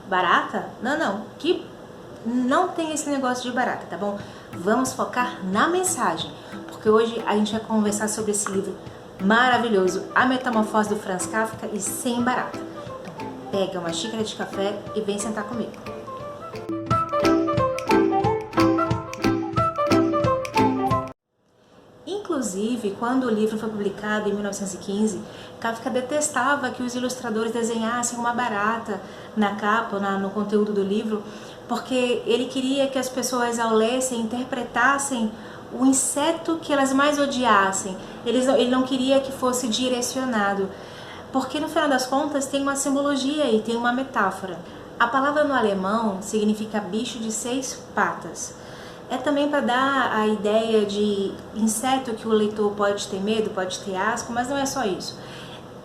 Barata? Não, que não tem esse negócio de barata, tá bom? Vamos focar na mensagem, porque hoje a gente vai conversar sobre esse livro maravilhoso, A Metamorfose do Franz Kafka e Sem Barata. Então, pega uma xícara de café e vem sentar comigo. Inclusive, quando o livro foi publicado em 1915, Kafka detestava que os ilustradores desenhassem uma barata na capa, no conteúdo do livro, porque ele queria que as pessoas, ao lessem, interpretassem o inseto que elas mais odiassem. Ele não queria que fosse direcionado, porque no final das contas tem uma simbologia e tem uma metáfora. A palavra no alemão significa bicho de 6 patas. É também para dar a ideia de inseto que o leitor pode ter medo, pode ter asco, mas não é só isso.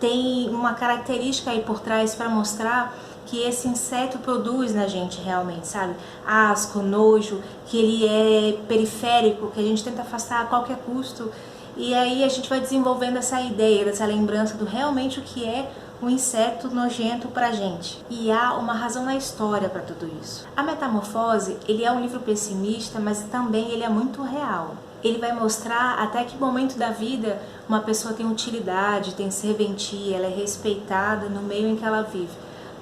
Tem uma característica aí por trás para mostrar que esse inseto produz na gente realmente, sabe? Asco, nojo, que ele é periférico, que a gente tenta afastar a qualquer custo. E aí a gente vai desenvolvendo essa ideia, dessa lembrança do realmente o que é um inseto nojento pra gente. E há uma razão na história para tudo isso. A Metamorfose, ele é um livro pessimista, mas também ele é muito real. Ele vai mostrar até que momento da vida uma pessoa tem utilidade, tem serventia, ela é respeitada no meio em que ela vive,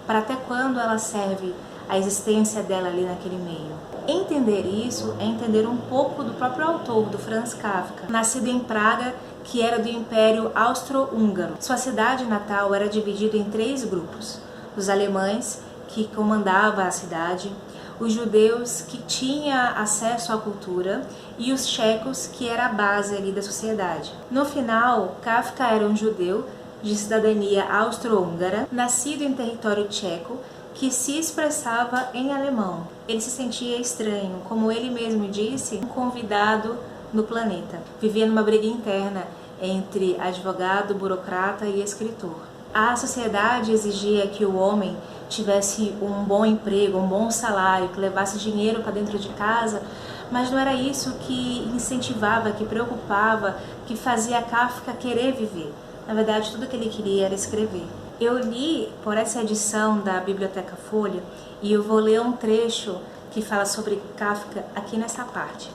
para até quando ela serve a existência dela ali naquele meio. Entender isso é entender um pouco do próprio autor, do Franz Kafka, nascido em Praga, que era do Império Austro-Húngaro. Sua cidade natal era dividida em 3 grupos: os alemães, que comandavam a cidade, os judeus, que tinham acesso à cultura, e os tchecos, que era a base ali da sociedade. No final, Kafka era um judeu de cidadania austro-húngara, nascido em território tcheco, que se expressava em alemão. Ele se sentia estranho, como ele mesmo disse, um convidado no planeta. Vivia numa briga interna entre advogado, burocrata e escritor. A sociedade exigia que o homem tivesse um bom emprego, um bom salário, que levasse dinheiro para dentro de casa, mas não era isso que incentivava, que preocupava, que fazia Kafka querer viver. Na verdade, tudo que ele queria era escrever. Eu li por essa edição da Biblioteca Folha e eu vou ler um trecho que fala sobre Kafka aqui nessa parte.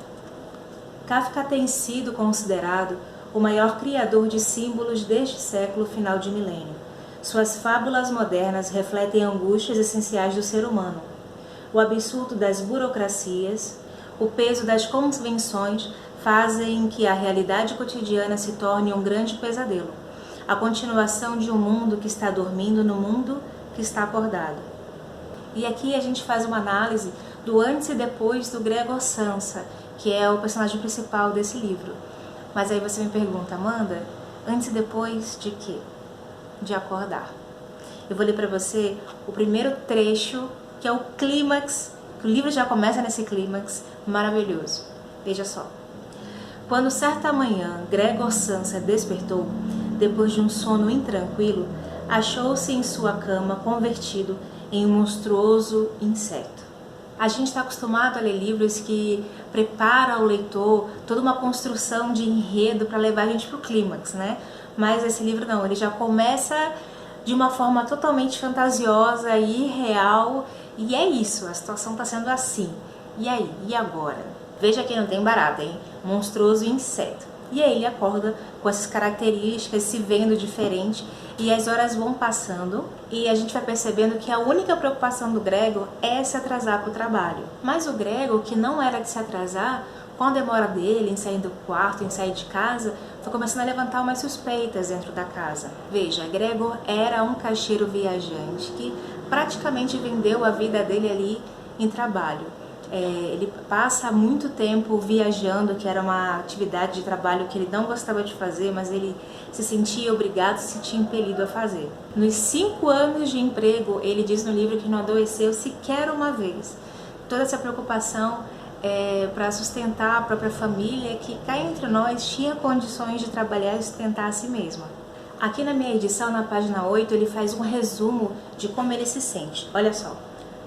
Kafka tem sido considerado o maior criador de símbolos deste século final de milênio. Suas fábulas modernas refletem angústias essenciais do ser humano. O absurdo das burocracias, o peso das convenções fazem que a realidade cotidiana se torne um grande pesadelo. A continuação de um mundo que está dormindo no mundo que está acordado. E aqui a gente faz uma análise do antes e depois do Gregor Samsa, que é o personagem principal desse livro. Mas aí você me pergunta, Amanda, antes e depois de quê? De acordar. Eu vou ler para você o primeiro trecho, que é o clímax, que o livro já começa nesse clímax maravilhoso. Veja só. Quando certa manhã Gregor Samsa despertou, depois de um sono intranquilo, achou-se em sua cama convertido em um monstruoso inseto. A gente está acostumado a ler livros que preparam o leitor toda uma construção de enredo para levar a gente para o clímax, né? Mas esse livro não, ele já começa de uma forma totalmente fantasiosa e irreal, e é isso, a situação está sendo assim. E aí? E agora? Veja que não tem barata, hein? Monstruoso inseto. E aí ele acorda com essas características, se vendo diferente, e as horas vão passando e a gente vai percebendo que a única preocupação do Gregor é se atrasar para o trabalho. Mas o Gregor, que não era de se atrasar, com a demora dele em sair do quarto, em sair de casa, foi começando a levantar umas suspeitas dentro da casa. Veja, Gregor era um caixeiro viajante que praticamente vendeu a vida dele ali em trabalho. Ele passa muito tempo viajando, que era uma atividade de trabalho que ele não gostava de fazer, mas ele se sentia obrigado, se sentia impelido a fazer. Nos 5 anos de emprego, ele diz no livro que não adoeceu sequer uma vez. Toda essa preocupação para sustentar a própria família, que cá entre nós tinha condições de trabalhar e sustentar a si mesma. Aqui na minha edição, na página 8, ele faz um resumo de como ele se sente. Olha só,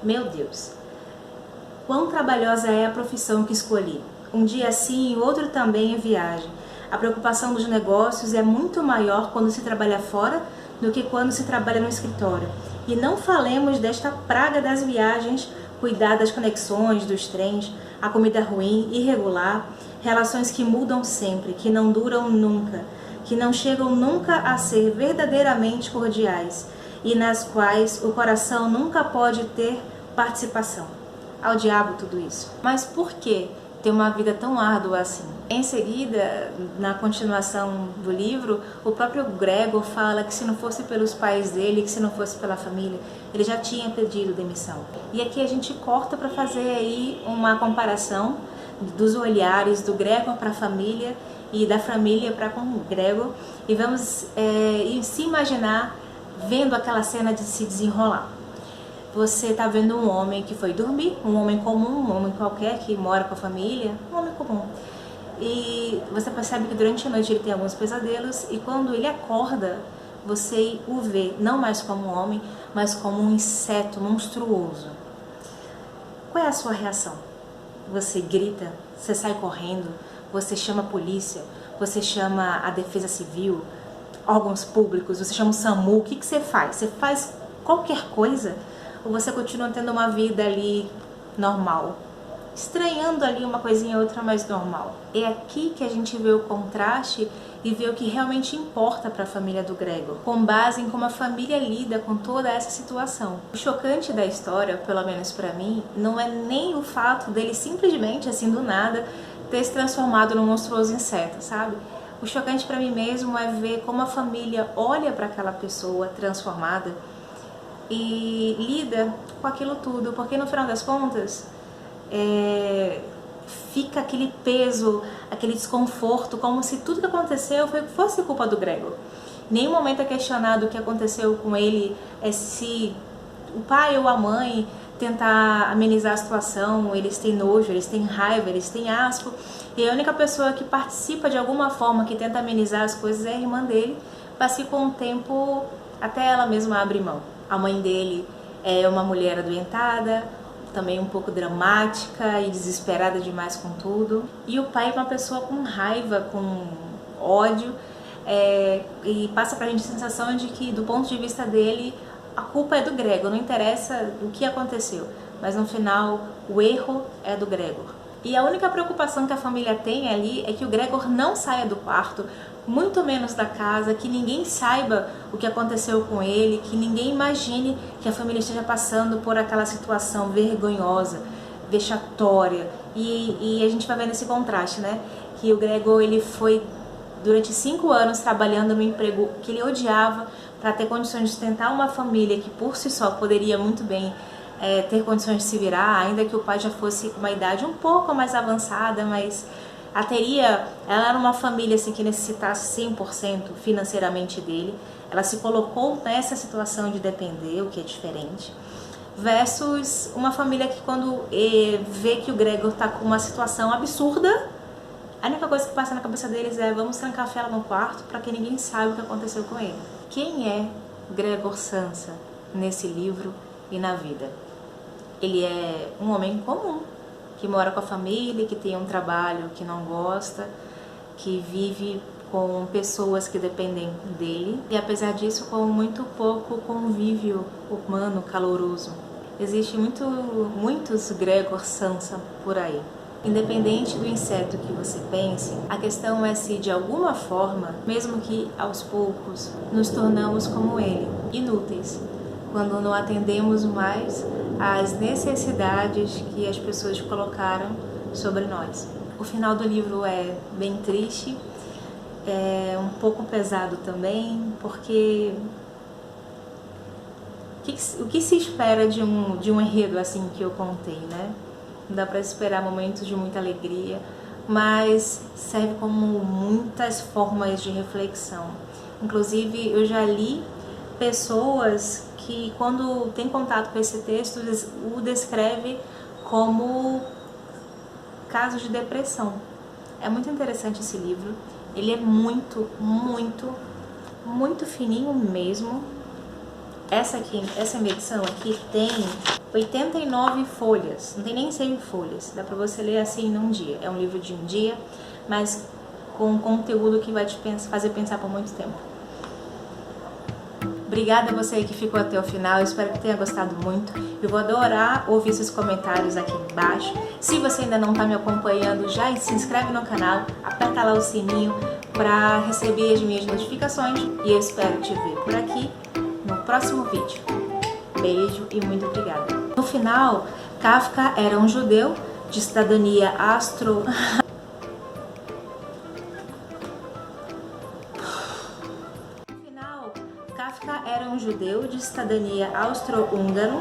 meu Deus! Quão trabalhosa é a profissão que escolhi. Um dia sim, outro também é viagem. A preocupação dos negócios é muito maior quando se trabalha fora do que quando se trabalha no escritório. E não falemos desta praga das viagens, cuidar das conexões, dos trens, a comida ruim, irregular, relações que mudam sempre, que não duram nunca, que não chegam nunca a ser verdadeiramente cordiais e nas quais o coração nunca pode ter participação. Ao diabo tudo isso. Mas por que ter uma vida tão árdua assim? Em seguida, na continuação do livro, o próprio Gregor fala que se não fosse pelos pais dele, que se não fosse pela família, ele já tinha pedido demissão. E aqui a gente corta para fazer aí uma comparação dos olhares do Gregor para a família e da família para com o Gregor, e vamos se imaginar vendo aquela cena de se desenrolar. Você está vendo um homem que foi dormir, um homem comum, um homem qualquer que mora com a família, um homem comum. E você percebe que durante a noite ele tem alguns pesadelos, e quando ele acorda, você o vê não mais como um homem, mas como um inseto monstruoso. Qual é a sua reação? Você grita, você sai correndo, você chama a polícia, você chama a defesa civil, órgãos públicos, você chama o SAMU, o que você faz? Você faz qualquer coisa? Ou você continua tendo uma vida ali normal, estranhando ali uma coisinha ou outra, mais normal? É aqui que a gente vê o contraste e vê o que realmente importa para a família do Gregor, com base em como a família lida com toda essa situação. O chocante da história, pelo menos para mim, não é nem o fato dele simplesmente, assim do nada, ter se transformado num monstruoso inseto, sabe? O chocante para mim mesmo é ver como a família olha para aquela pessoa transformada e lida com aquilo tudo, porque no final das contas fica aquele peso, aquele desconforto, como se tudo que aconteceu fosse culpa do Gregor. Em nenhum momento é questionado o que aconteceu com ele, se o pai ou a mãe tentar amenizar a situação, eles têm nojo, eles têm raiva, eles têm asco, e a única pessoa que participa de alguma forma, que tenta amenizar as coisas, é a irmã dele, mas que com o tempo até ela mesma abre mão. A mãe dele é uma mulher adoentada, também um pouco dramática e desesperada demais com tudo. E o pai é uma pessoa com raiva, com ódio, e passa pra gente a sensação de que, do ponto de vista dele, a culpa é do Gregor, não interessa o que aconteceu, mas no final o erro é do Gregor. E a única preocupação que a família tem ali é que o Gregor não saia do quarto, muito menos da casa, que ninguém saiba o que aconteceu com ele, que ninguém imagine que a família esteja passando por aquela situação vergonhosa, vexatória. E a gente vai vendo esse contraste, né? Que o Gregor, ele foi durante 5 anos trabalhando no emprego que ele odiava para ter condições de sustentar uma família que por si só poderia muito bem ter condições de se virar, ainda que o pai já fosse com uma idade um pouco mais avançada, mas ela era uma família assim, que necessitasse 100% financeiramente dele. Ela se colocou nessa situação de depender, o que é diferente, versus uma família que, quando vê que o Gregor está com uma situação absurda, a única coisa que passa na cabeça deles é: vamos trancar ela no quarto para que ninguém saiba o que aconteceu com ele. Quem é Gregor Samsa nesse livro e na vida? Ele é um homem comum, que mora com a família, que tem um trabalho que não gosta, que vive com pessoas que dependem dele, e apesar disso com muito pouco convívio humano caloroso. Existem muitos Gregor Samsa por aí. Independente do inseto que você pense, a questão é se de alguma forma, mesmo que aos poucos, nos tornamos como ele, inúteis, quando não atendemos mais às necessidades que as pessoas colocaram sobre nós. O final do livro é bem triste, é um pouco pesado também, porque o que se espera de um enredo assim que eu contei, né? Não dá para esperar momentos de muita alegria, mas serve como muitas formas de reflexão. Inclusive, eu já li pessoas que, quando tem contato com esse texto, o descreve como casos de depressão. É muito interessante esse livro. Ele é muito, muito, muito fininho mesmo. Essa minha edição aqui tem 89 folhas, não tem nem 100 folhas, dá pra você ler assim num dia. É um livro de um dia, mas com conteúdo que vai te fazer pensar por muito tempo. Obrigada a você aí que ficou até o final, eu espero que tenha gostado muito. Eu vou adorar ouvir seus comentários aqui embaixo. Se você ainda não está me acompanhando, já se inscreve no canal, aperta lá o sininho para receber as minhas notificações. E eu espero te ver por aqui no próximo vídeo. Beijo e muito obrigada. No final, Kafka era um judeu de cidadania Kafka era um judeu de cidadania austro-húngaro